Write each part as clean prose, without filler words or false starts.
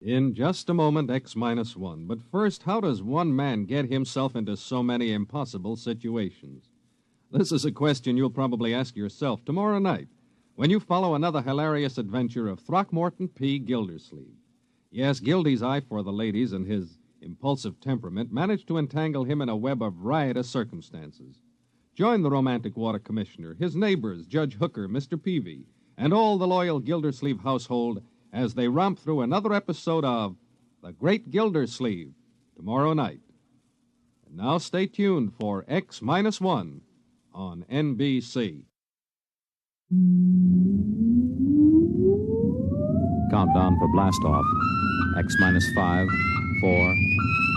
In just a moment, X-1. But first, how does one man get himself into so many impossible situations? This is a question you'll probably ask yourself tomorrow night when you follow another hilarious adventure of Throckmorton P. Gildersleeve. Yes, Gildy's eye for the ladies and his impulsive temperament managed to entangle him in a web of riotous circumstances. Join the romantic water commissioner, his neighbors, Judge Hooker, Mr. Peavy, and all the loyal Gildersleeve household as they romp through another episode of The Great Gildersleeve tomorrow night. And now stay tuned for X-1 on NBC. Countdown for blast off. X-5, 4,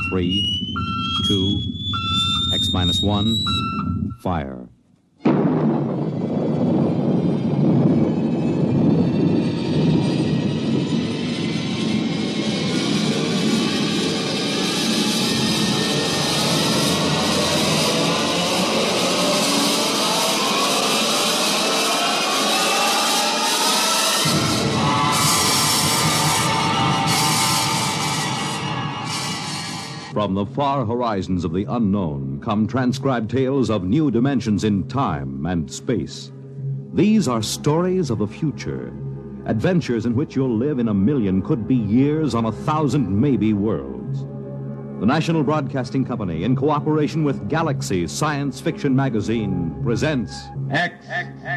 3, 2, X-1, fire. From the far horizons of the unknown come transcribed tales of new dimensions in time and space. These are stories of the future, adventures in which you'll live in a million, could be years, on 1,000 maybe worlds. The National Broadcasting Company, in cooperation with Galaxy Science Fiction Magazine, presents X-1.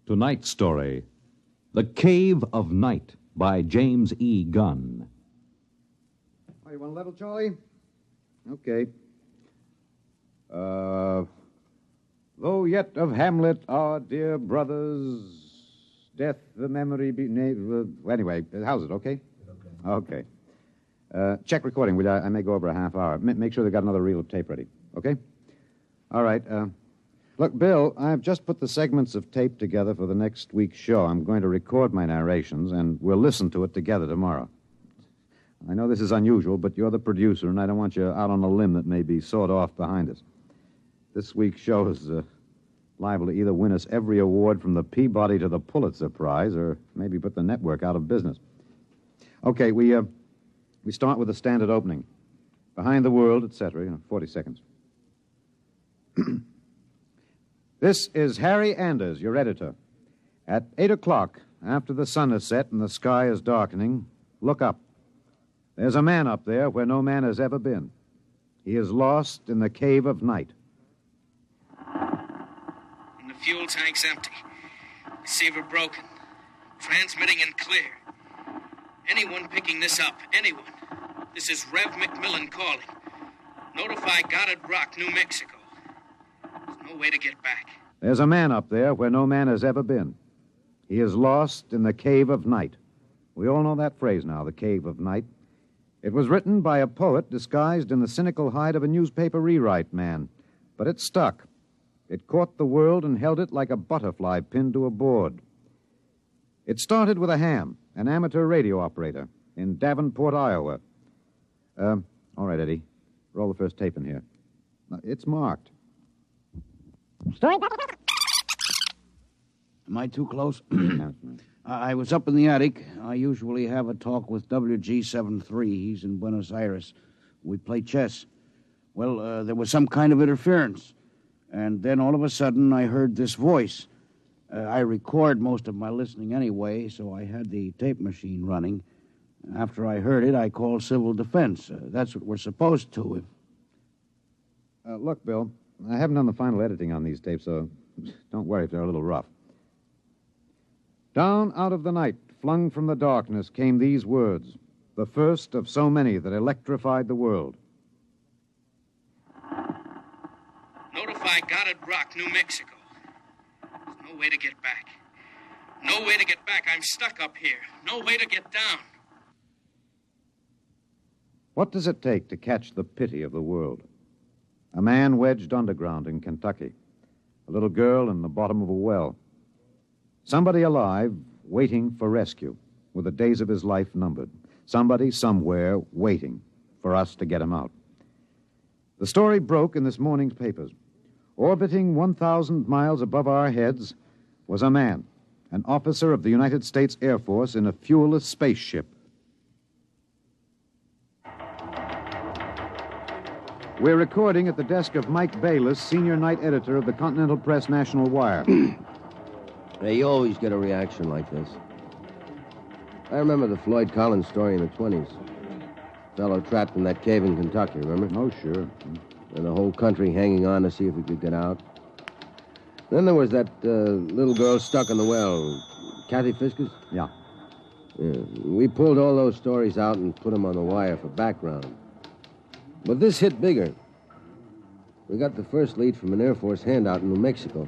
Tonight's story, The Cave of Night, by James E. Gunn. Oh, you want a level, Charlie? Okay. Though yet of Hamlet, our dear brothers, death the memory be... Anyway, how's it, okay? Okay. Check recording, will you? I may go over a half hour. Make sure they got another reel of tape ready, okay? All right, Look, Bill, I've just put the segments of tape together for the next week's show. I'm going to record my narrations, and we'll listen to it together tomorrow. I know this is unusual, but you're the producer, and I don't want you out on a limb that may be sawed off behind us. This week's show is liable to either win us every award from the Peabody to the Pulitzer Prize, or maybe put the network out of business. Okay, we start with the standard opening. Behind the world, etc., 40 seconds. This is Harry Anders, your editor. At 8 o'clock, after the sun has set and the sky is darkening, look up. There's a man up there where no man has ever been. He is lost in the cave of night. And the fuel tank's empty. Receiver broken. Transmitting and clear. Anyone picking this up, anyone. This is Rev McMillan calling. Notify Goddard Rock, New Mexico. There's no way to get back. There's a man up there where no man has ever been. He is lost in the cave of night. We all know that phrase now, the cave of night. It was written by a poet disguised in the cynical hide of a newspaper rewrite man. But it stuck. It caught the world and held it like a butterfly pinned to a board. It started with a ham, an amateur radio operator, in Davenport, Iowa. All right, Eddie. Roll the first tape in here. It's marked. Am I too close? I was up in the attic. I usually have a talk with WG73. He's in Buenos Aires. We play chess. Well, there was some kind of interference. And then all of a sudden, I heard this voice. I record most of my listening anyway, so I had the tape machine running. After I heard it, I called civil defense. That's what we're supposed to. Look, Bill, I haven't done the final editing on these tapes, so don't worry if they're a little rough. Down out of the night, flung from the darkness, came these words, the first of so many that electrified the world. Notify Goddard Rock, New Mexico. There's no way to get back. No way to get back. I'm stuck up here. No way to get down. What does it take to catch the pity of the world? A man wedged underground in Kentucky. A little girl in the bottom of a well. Somebody alive, waiting for rescue, with the days of his life numbered. Somebody somewhere waiting for us to get him out. The story broke in this morning's papers. Orbiting 1,000 miles above our heads was a man, an officer of the United States Air Force in a fuelless spaceship. We're recording at the desk of Mike Bayless, senior night editor of the Continental Press National Wire. Hey, you always get a reaction like this. I remember the Floyd Collins story in the 20s. Fellow trapped in that cave in Kentucky, remember? Oh, sure. And the whole country hanging on to see if he could get out. Then there was that little girl stuck in the well. Kathy Fisker's? Yeah. We pulled all those stories out and put them on the wire for background. But this hit bigger. We got the first lead from an Air Force handout in New Mexico.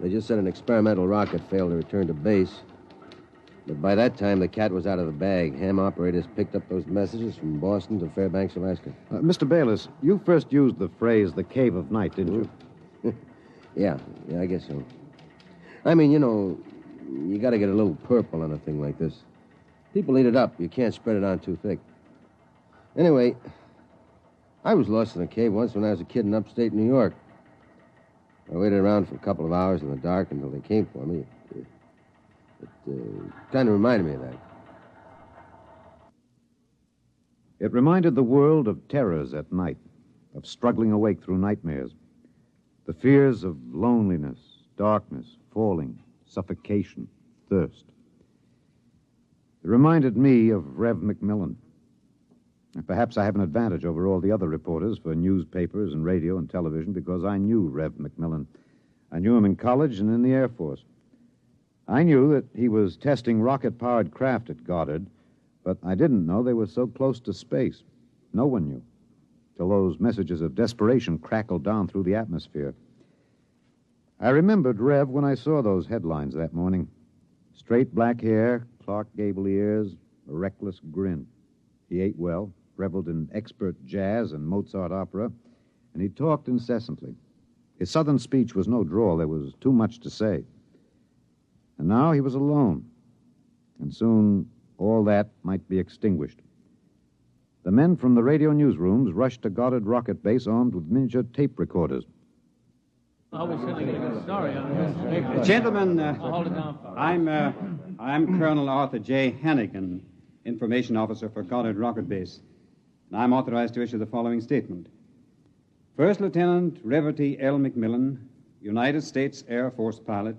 They just said an experimental rocket failed to return to base. But by that time, the cat was out of the bag. Ham operators picked up those messages from Boston to Fairbanks, Alaska. Mr. Bayless, you first used the phrase the cave of night, didn't you? Yeah, I guess so. I mean, you got to get a little purple on a thing like this. People eat it up. You can't spread it on too thick. Anyway, I was lost in a cave once when I was a kid in upstate New York. I waited around for a couple of hours in the dark until they came for me. It kind of reminded me of that. It reminded the world of terrors at night, of struggling awake through nightmares. The fears of loneliness, darkness, falling, suffocation, thirst. It reminded me of Rev McMillan. And perhaps I have an advantage over all the other reporters for newspapers and radio and television because I knew Rev McMillan. I knew him in college and in the Air Force. I knew that he was testing rocket-powered craft at Goddard, but I didn't know they were so close to space. No one knew, till those messages of desperation crackled down through the atmosphere. I remembered Rev when I saw those headlines that morning. Straight black hair, Clark Gable ears, a reckless grin. He ate well, reveled in expert jazz and Mozart opera, and he talked incessantly. His southern speech was no drawl. There was too much to say. And now he was alone, and soon all that might be extinguished. The men from the radio newsrooms rushed to Goddard Rocket Base armed with miniature tape recorders. Gentlemen, I'm Colonel Arthur J. Hannigan, Information Officer for Goddard Rocket Base. And I'm authorized to issue the following statement. First Lieutenant Reverty L. McMillan, United States Air Force pilot,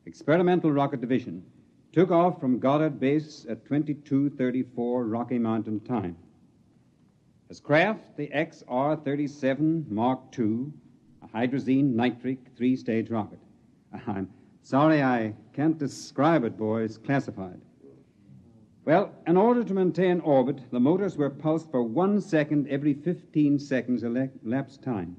Experimental Rocket Division, took off from Goddard Base at 22:34 Rocky Mountain time. His craft, the XR-37 Mark II, a hydrazine nitric three-stage rocket. I'm sorry I can't describe it, boys. Classified. Well, in order to maintain orbit, the motors were pulsed for 1 second every 15 seconds elapsed time.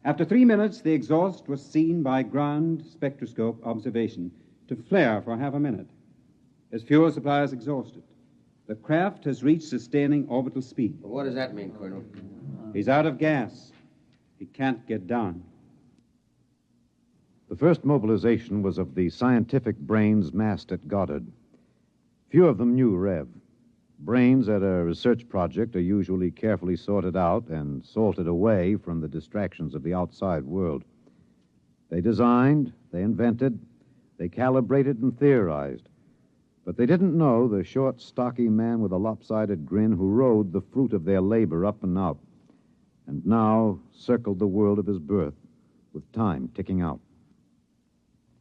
After 3 minutes, the exhaust was seen by ground spectroscope observation to flare for half a minute. His fuel supply is exhausted. The craft has reached sustaining orbital speed. What does that mean, Colonel? He's out of gas. He can't get down. The first mobilization was of the scientific brains massed at Goddard. Few of them knew Rev. Brains at a research project are usually carefully sorted out and salted away from the distractions of the outside world. They designed, they invented, they calibrated and theorized. But they didn't know the short, stocky man with a lopsided grin who rode the fruit of their labor up and out, and now circled the world of his birth, with time ticking out.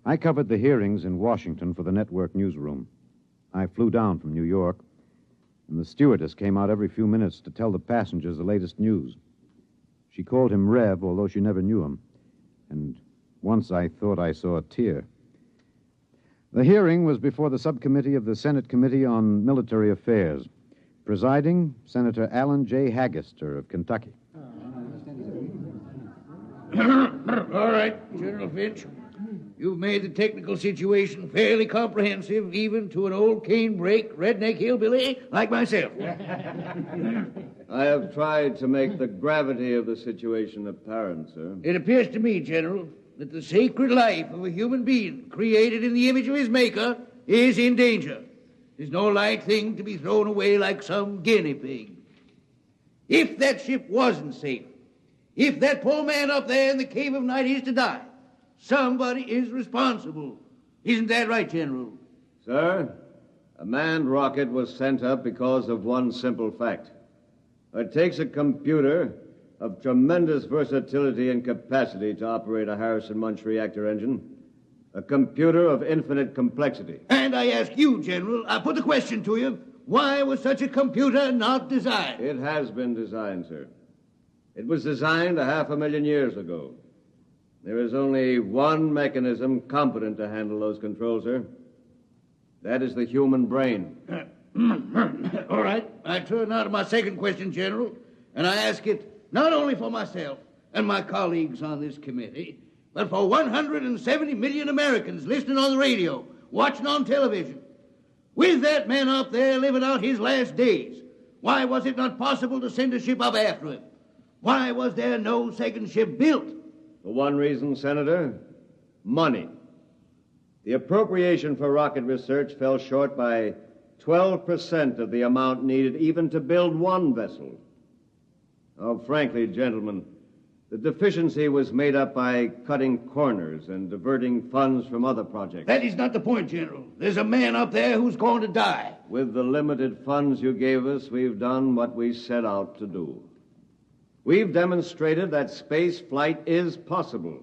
I covered the hearings in Washington for the network newsroom. I flew down from New York, and the stewardess came out every few minutes to tell the passengers the latest news. She called him Rev, although she never knew him, and once I thought I saw a tear. The hearing was before the subcommittee of the Senate Committee on Military Affairs. Presiding, Senator Allen J. Haggister of Kentucky. All right, General Finch. You've made the technical situation fairly comprehensive, even to an old canebrake redneck hillbilly like myself. I have tried to make the gravity of the situation apparent, sir. It appears to me, General, that the sacred life of a human being created in the image of his maker is in danger. It's no light thing to be thrown away like some guinea pig. If that ship wasn't safe, if that poor man up there in the cave of night is to die, somebody is responsible. Isn't that right, General? Sir, a manned rocket was sent up because of one simple fact. It takes a computer of tremendous versatility and capacity to operate a Harrison-Munch reactor engine. A computer of infinite complexity. And I ask you, General, I put the question to you, why was such a computer not designed? It has been designed, sir. It was designed 500,000 years ago. There is only one mechanism competent to handle those controls, sir. That is the human brain. All right. I turn now to my second question, General, and I ask it not only for myself and my colleagues on this committee, but for 170 million Americans listening on the radio, watching on television. With that man up there living out his last days, why was it not possible to send a ship up after him? Why was there no second ship built? For one reason, Senator, money. The appropriation for rocket research fell short by 12% of the amount needed even to build one vessel. Oh, frankly, gentlemen, the deficiency was made up by cutting corners and diverting funds from other projects. That is not the point, General. There's a man up there who's going to die. With the limited funds you gave us, we've done what we set out to do. We've demonstrated that space flight is possible,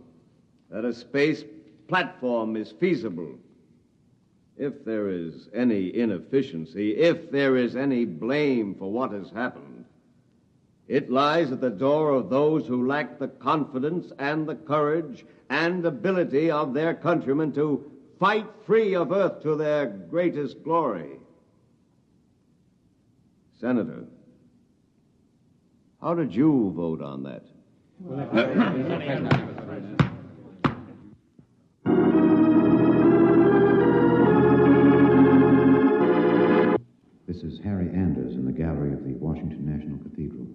that a space platform is feasible. If there is any inefficiency, if there is any blame for what has happened, it lies at the door of those who lack the confidence and the courage and ability of their countrymen to fight free of Earth to their greatest glory. Senator, how did you vote on that? This is Harry Anders in the gallery of the Washington National Cathedral.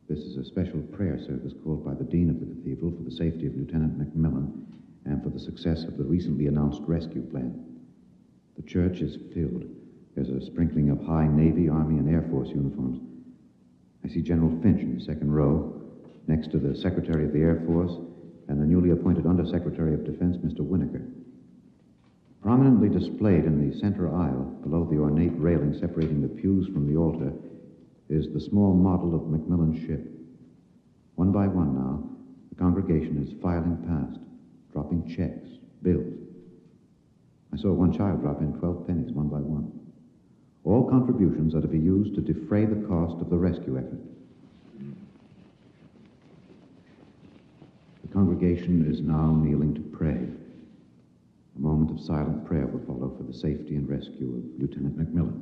This is a special prayer service called by the Dean of the Cathedral for the safety of Lieutenant McMillan and for the success of the recently announced rescue plan. The church is filled. There's a sprinkling of high Navy, Army, and Air Force uniforms. I see General Finch in the second row, next to the Secretary of the Air Force and the newly appointed Undersecretary of Defense, Mr. Winokur. Prominently displayed in the center aisle, below the ornate railing separating the pews from the altar, is the small model of McMillan's ship. One by one now, the congregation is filing past, dropping checks, bills. I saw one child drop in 12 pennies, one by one. All contributions are to be used to defray the cost of the rescue effort. The congregation is now kneeling to pray. A moment of silent prayer will follow for the safety and rescue of Lieutenant McMillan.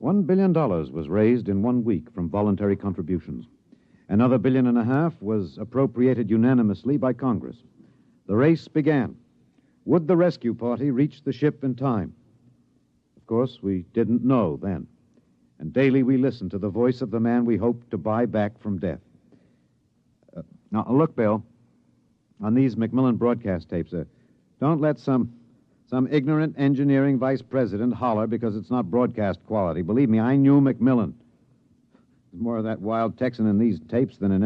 $1 billion was raised in 1 week from voluntary contributions. Another $1.5 billion was appropriated unanimously by Congress. The race began. Would the rescue party reach the ship in time? Of course, we didn't know then. And daily we listened to the voice of the man we hoped to buy back from death. Now, look, Bill, on these McMillan broadcast tapes, don't let some ignorant engineering vice president holler because it's not broadcast quality. Believe me, I knew McMillan. There's more of that wild Texan in these tapes than in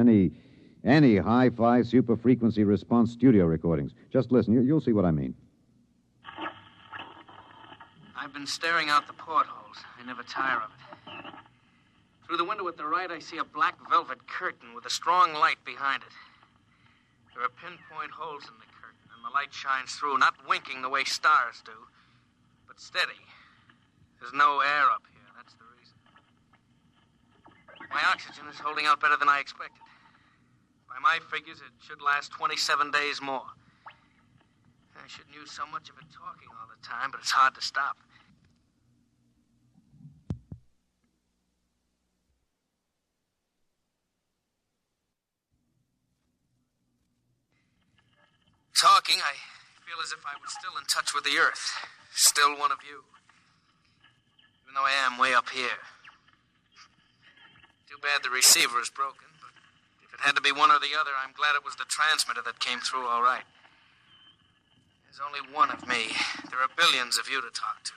any hi-fi super-frequency response studio recordings. Just listen. You'll see what I mean. I've been staring out the portholes. I never tire of it. Through the window at the right, I see a black velvet curtain with a strong light behind it. There are pinpoint holes in the curtain, and the light shines through, not winking the way stars do, but steady. There's no air up here. That's the reason. My oxygen is holding out better than I expected. By my figures, it should last 27 days more. I shouldn't use so much of it talking all the time, but it's hard to stop. Talking, I feel as if I was still in touch with the Earth. Still one of you. Even though I am way up here. Too bad the receiver is broken, but if it had to be one or the other, I'm glad it was the transmitter that came through all right. There's only one of me. There are billions of you to talk to.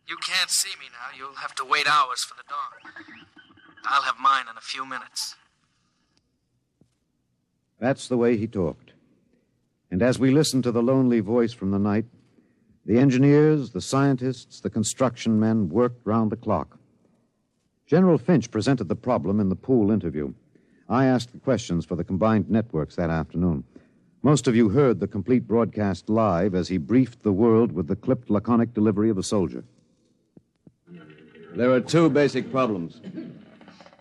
You can't see me now. You'll have to wait hours for the dawn. I'll have mine in a few minutes. That's the way he talked. And as we listened to the lonely voice from the night, the engineers, the scientists, the construction men worked round the clock. General Finch presented the problem in the pool interview. I asked the questions for the combined networks that afternoon. Most of you heard the complete broadcast live as he briefed the world with the clipped, laconic delivery of a soldier. There are two basic problems.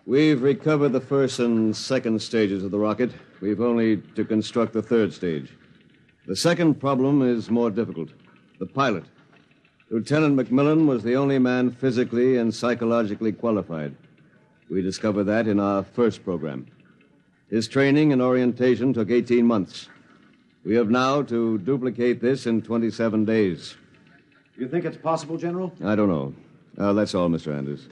We've recovered the first and second stages of the rocket. We've only to construct the third stage. The second problem is more difficult. The pilot. Lieutenant McMillan was the only man physically and psychologically qualified. We discovered that in our first program. His training and orientation took 18 months. We have now to duplicate this in 27 days. You think it's possible, General? I don't know. That's all, Mr. Anders.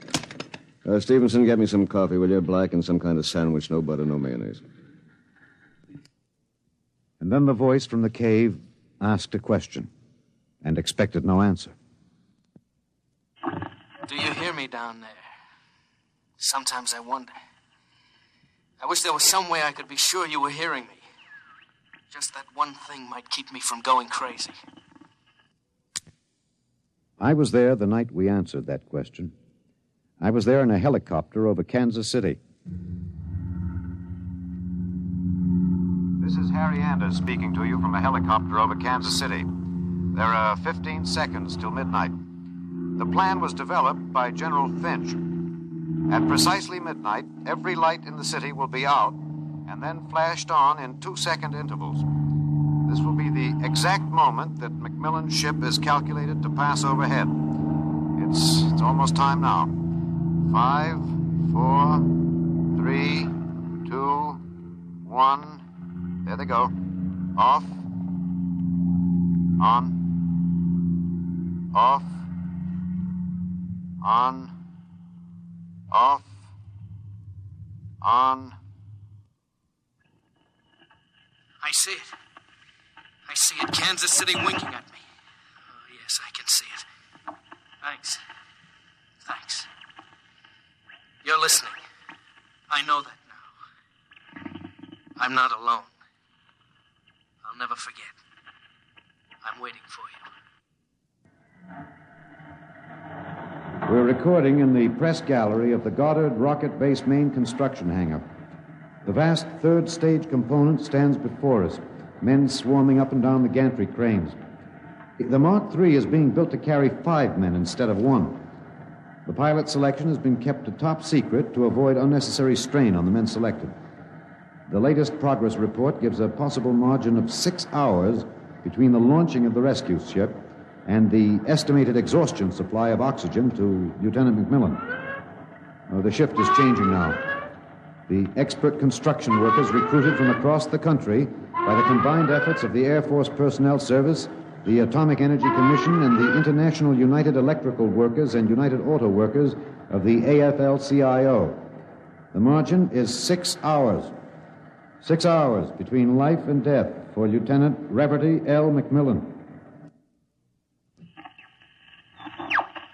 Stevenson, get me some coffee, will you? Black and some kind of sandwich, no butter, no mayonnaise. And then the voice from the cave asked a question and expected no answer. Do you hear me down there? Sometimes I wonder. I wish there was some way I could be sure you were hearing me. Just that one thing might keep me from going crazy. I was there the night we answered that question. I was there in a helicopter over Kansas City. This is Harry Anders speaking to you from a helicopter over Kansas City. There are 15 seconds till midnight. The plan was developed by General Finch. At precisely midnight, every light in the city will be out and then flashed on in 2-second intervals. This will be the exact moment that McMillan's ship is calculated to pass overhead. It's almost time now. 5, 4, 3, 2, 1. There they go. Off. On. Off. On. Off. On. I see it. I see it. Kansas City winking at me. Oh, yes, I can see it. Thanks. Thanks. You're listening. I know that now. I'm not alone. I'll never forget. I'm waiting for you. We're recording in the press gallery of the Goddard Rocket Base main construction hangar. The vast third stage component stands before us, men swarming up and down the gantry cranes. The Mark III is being built to carry 5 men instead of 1. The pilot selection has been kept a top secret to avoid unnecessary strain on the men selected. The latest progress report gives a possible margin of 6 hours between the launching of the rescue ship and the estimated exhaustion supply of oxygen to Lieutenant McMillan. The shift is changing now. The expert construction workers recruited from across the country by the combined efforts of the Air Force Personnel Service, the Atomic Energy Commission, and the International United Electrical Workers and United Auto Workers of the AFL-CIO. The margin is 6 hours. 6 hours between life and death for Lieutenant Reverdy L. McMillan.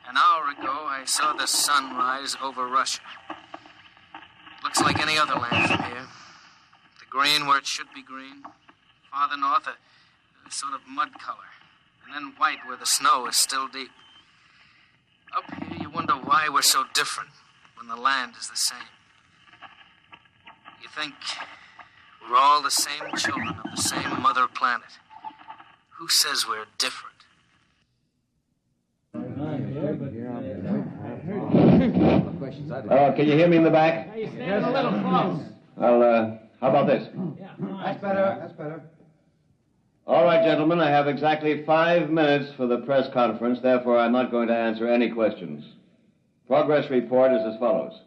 An hour ago, I saw the sun rise over Russia. Looks like any other land from here. The green where it should be green. Farther north, a sort of mud color. And then white where the snow is still deep. Up here, you wonder why we're so different when the land is the same. You think we're all the same children of the same mother planet. Who says we're different? Can you hear me in the back? You're standing a little close. Well, how about this? That's better. That's better. All right, gentlemen, I have exactly 5 minutes for the press conference. Therefore, I'm not going to answer any questions. Progress report is as follows.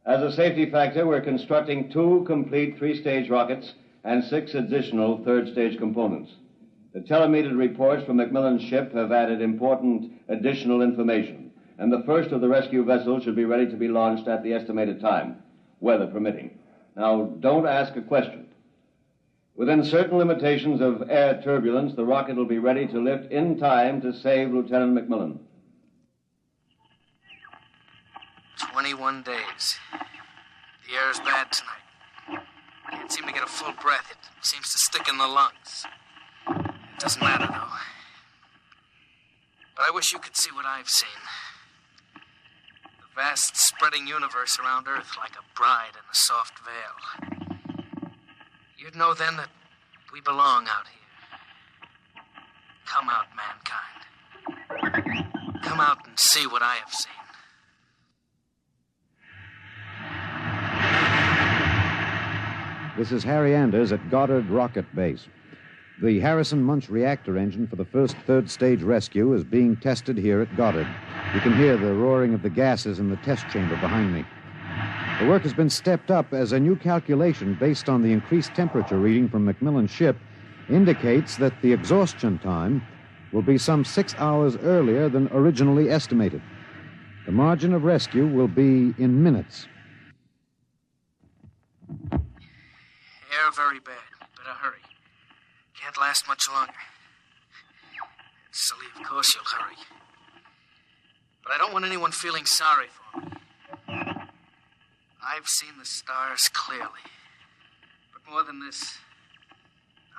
As a safety factor, we're constructing 2 complete 3-stage rockets and 6 additional 3rd-stage components. The telemetered reports from McMillan's ship have added important additional information, and the first of the rescue vessels should be ready to be launched at the estimated time, weather permitting. Now, don't ask a question. Within certain limitations of air turbulence, the rocket will be ready to lift in time to save Lieutenant McMillan. 21 days. The air's bad tonight. Can't seem to get a full breath. It seems to stick in the lungs. It doesn't matter, though. But I wish you could see what I've seen. The vast, spreading universe around Earth like a bride in a soft veil. You'd know then that we belong out here. Come out, mankind. Come out and see what I have seen. This is Harry Anders at Goddard Rocket Base. The Harrison Munch reactor engine for the first third-stage rescue is being tested here at Goddard. You can hear the roaring of the gases in the test chamber behind me. The work has been stepped up as a new calculation based on the increased temperature reading from Macmillan's ship indicates that the exhaustion time will be some 6 hours earlier than originally estimated. The margin of rescue will be in minutes. Air very bad. Better hurry. Can't last much longer. Silly, of course you'll hurry. But I don't want anyone feeling sorry for me. I've seen the stars clearly. But more than this,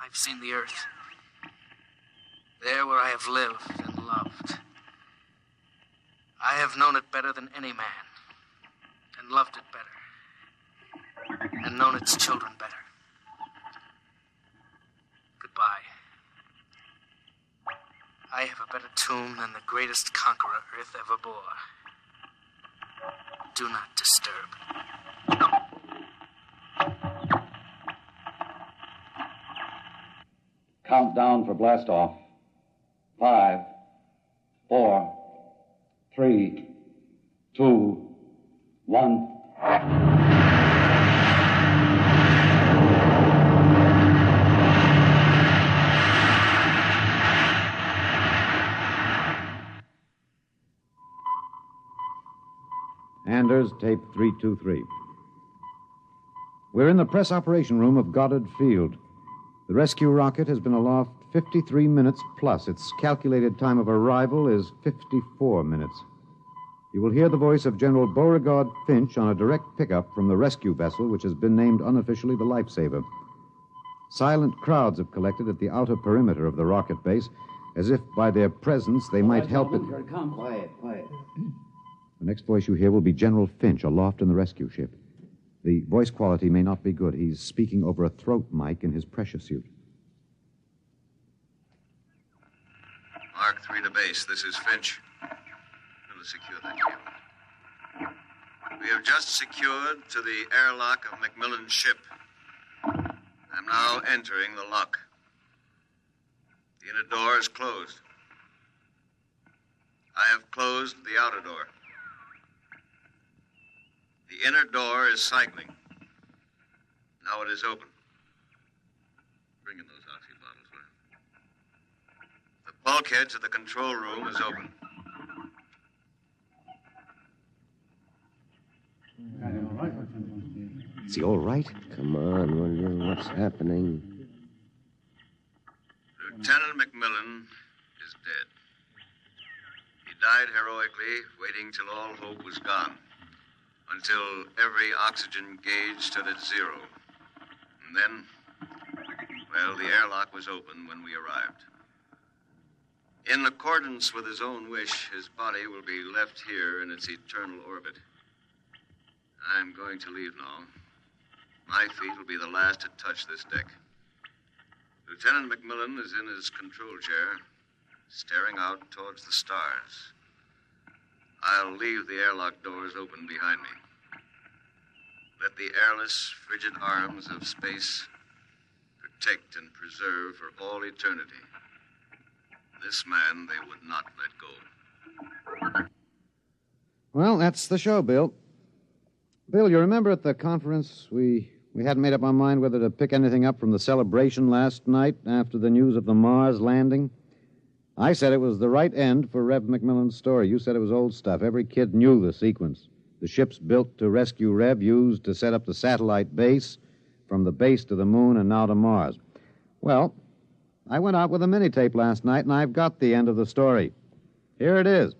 I've seen the Earth. There where I have lived and loved. I have known it better than any man. And loved it better. And known its children better. Goodbye. I have a better tomb than the greatest conqueror Earth ever bore. Do not disturb. Countdown for blast off. 5, 4, 3, 2, 1. Anders, tape 323. We're in the press operation room of Goddard Field. The rescue rocket has been aloft 53 minutes plus. Its calculated time of arrival is 54 minutes. You will hear the voice of General Beauregard Finch on a direct pickup from the rescue vessel, which has been named unofficially the Lifesaver. Silent crowds have collected at the outer perimeter of the rocket base, as if by their presence they might help it. Here it comes. Quiet. The next voice you hear will be General Finch aloft in the rescue ship. The voice quality may not be good. He's speaking over a throat mic in his pressure suit. Mark 3 to base. This is Finch. We'll secure that cable. We have just secured to the airlock of Macmillan's ship. I'm now entering the lock. The inner door is closed. I have closed the outer door. The inner door is cycling. Now it is open. Bring in those oxy bottles, will you? The bulkhead to the control room is open. Is he all right? Come on, William. What's happening? Lieutenant Macmillan is dead. He died heroically, waiting till all hope was gone. Until every oxygen gauge stood at 0. And then, well, the airlock was open when we arrived. In accordance with his own wish, his body will be left here in its eternal orbit. I'm going to leave now. My feet will be the last to touch this deck. Lieutenant Macmillan is in his control chair, staring out towards the stars. I'll leave the airlock doors open behind me. Let the airless, frigid arms of space protect and preserve for all eternity this man they would not let go. Well, that's the show, Bill. Bill, you remember at the conference we hadn't made up our mind whether to pick anything up from the celebration last night after the news of the Mars landing? I said it was the right end for Rev Macmillan's story. You said it was old stuff. Every kid knew the sequence. The ships built to rescue Rev, used to set up the satellite base, from the base to the moon and now to Mars. Well, I went out with a mini-tape last night, and I've got the end of the story. Here it is.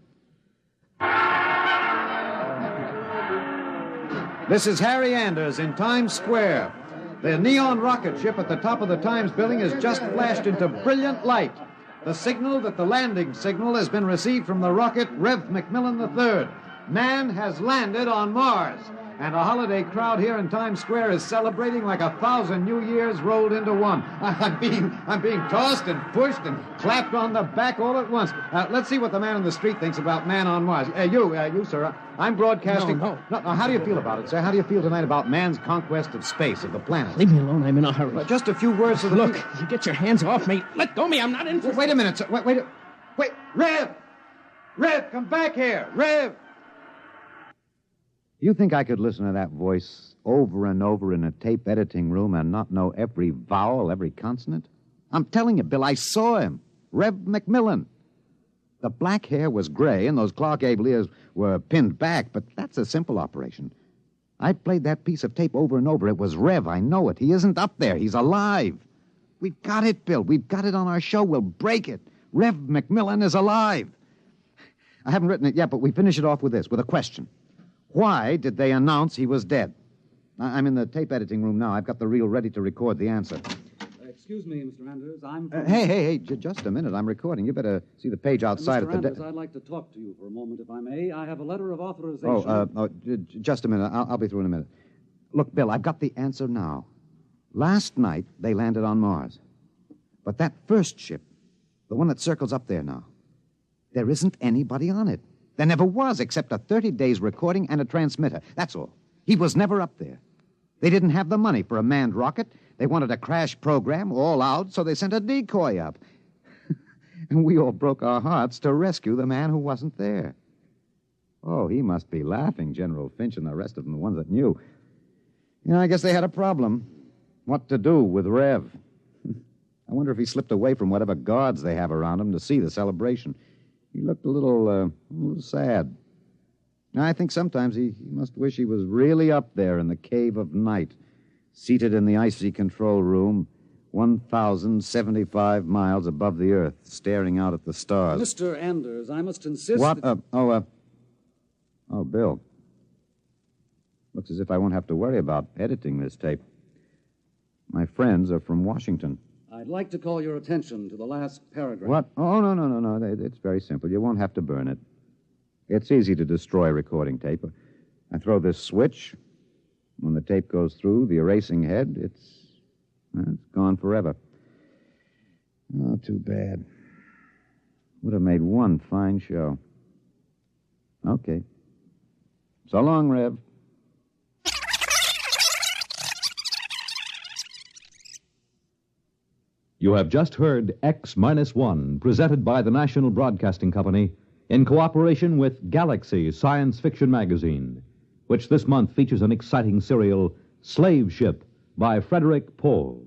This is Harry Anders in Times Square. The neon rocket ship at the top of the Times building has just flashed into brilliant light. The signal that the landing signal has been received from the rocket Rev McMillan III. Man has landed on Mars. And a holiday crowd here in Times Square is celebrating like 1,000 New Years rolled into one. I'm being tossed and pushed and clapped on the back all at once. Let's see what the man on the street thinks about man on Mars. You, sir. I'm broadcasting. No. How do you feel about it, sir? How do you feel tonight about man's conquest of space, of the planet? Leave me alone. I'm in a hurry. Just a few words to the... Look, you get your hands off me. Let go of me. I'm not in for... Wait a minute, sir. Wait. Rev! Rev, come back here. Rev! You think I could listen to that voice over and over in a tape editing room and not know every vowel, every consonant? I'm telling you, Bill, I saw him. Rev McMillan. The black hair was gray and those Clark Gable ears were pinned back, but that's a simple operation. I played that piece of tape over and over. It was Rev, I know it. He isn't up there. He's alive. We've got it, Bill. We've got it on our show. We'll break it. Rev McMillan is alive. I haven't written it yet, but we finish it off with this, with a question. Why did they announce he was dead? I'm in the tape editing room now. I've got the reel ready to record the answer. Excuse me, Mr. Anders. I'm... Hey, just a minute. I'm recording. You better see the page outside Mr. at the... Anders, I'd like to talk to you for a moment, if I may. I have a letter of authorization... Just a minute. I'll be through in a minute. Look, Bill, I've got the answer now. Last night, they landed on Mars. But that first ship, the one that circles up there now, there isn't anybody on it. There never was, except a 30 days recording and a transmitter. That's all. He was never up there. They didn't have the money for a manned rocket. They wanted a crash program all out, so they sent a decoy up. And we all broke our hearts to rescue the man who wasn't there. Oh, he must be laughing, General Finch and the rest of them, the ones that knew. I guess they had a problem. What to do with Rev? I wonder if he slipped away from whatever guards they have around him to see the celebration. He looked a little sad. I think sometimes he must wish he was really up there in the cave of night, seated in the icy control room, 1,075 miles above the Earth, staring out at the stars. Mr. Anders, I must insist... What? That... Bill. Looks as if I won't have to worry about editing this tape. My friends are from Washington. I'd like to call your attention to the last paragraph. What? Oh, no. It's very simple. You won't have to burn it. It's easy to destroy recording tape. I throw this switch. When the tape goes through the erasing head, it's gone forever. Oh, too bad. Would have made one fine show. Okay. So long, Rev. You have just heard X-1, presented by the National Broadcasting Company in cooperation with Galaxy Science Fiction Magazine, which this month features an exciting serial, Slave Ship, by Frederick Pohl.